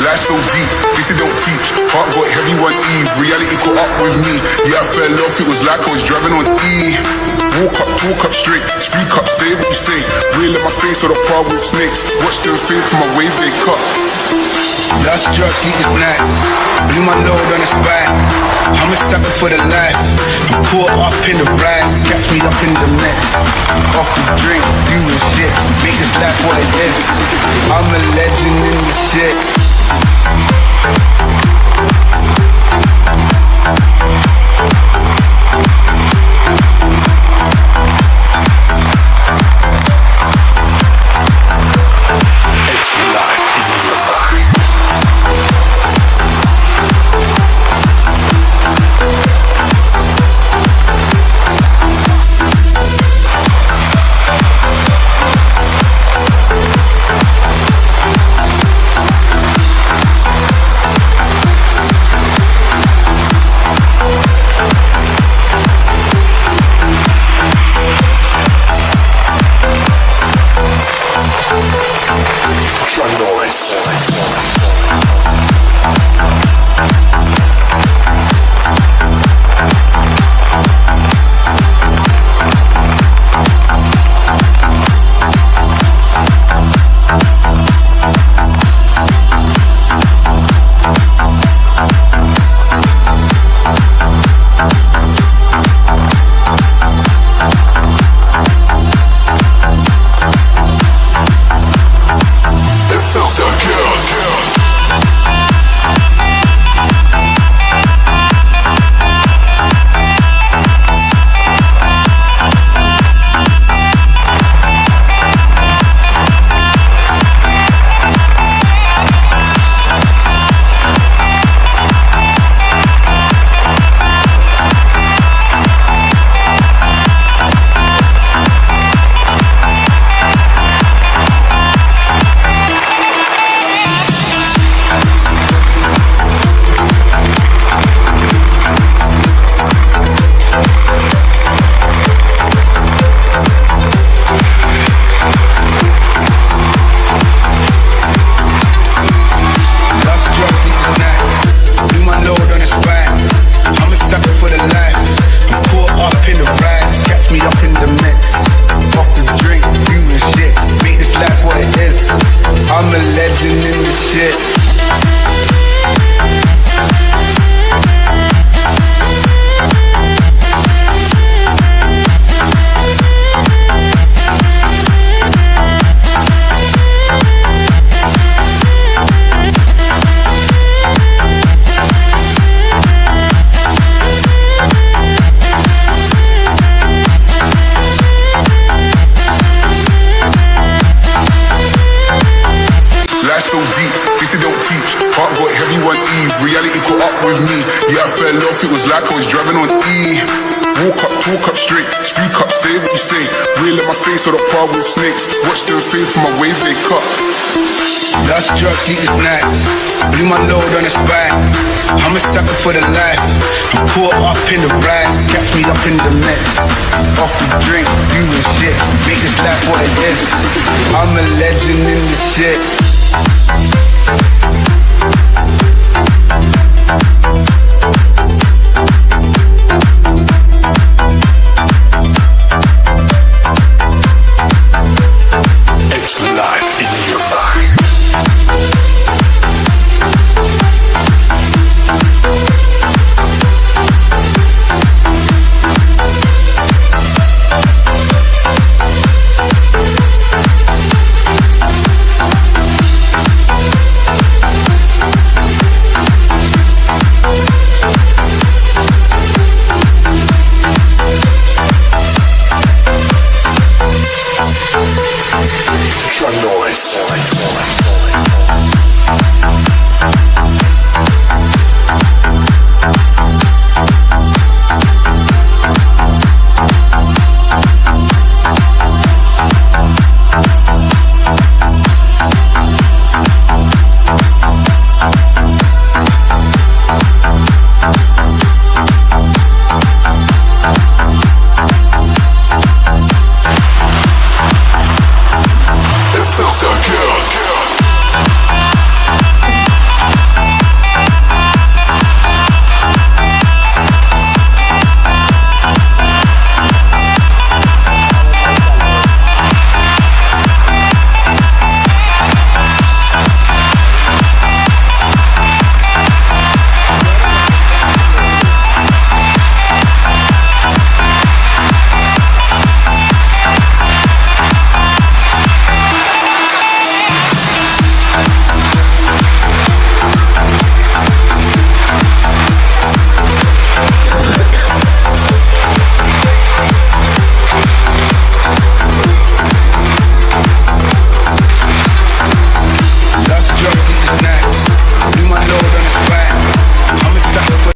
Life so deep, this it don't teach. Heart got heavy one eve, reality caught up with me. Yeah, I fell off, it was like I was driving on E. Walk up, talk up straight, speak up, say what you say. Real in my face or the power with snakes. Watch them fade from my wave they cut. Lost drugs, eating snacks. Blew my load on the spot. I'm a sucker for the life. I'm caught up in the rise. Catch me up in the mix. Off the drink, doing shit. Make this life what it is. I'm a legend in this shit. So deep, this it don't teach. Heart got heavy one eve, reality caught up with me. Yeah, I fell off, it was like I was driving on E. Walk up, talk up straight, speak up, say what you say. Real in my face or the power with snakes. Watch them fade from my wave they cut. Lost drugs, eating snacks. Blew my load on the spot. I'm a sucker for the life. I'm caught up in the rise. Catch me up in the mix. Off the drink, doing shit. Make this life what it is. I'm a legend in this shit.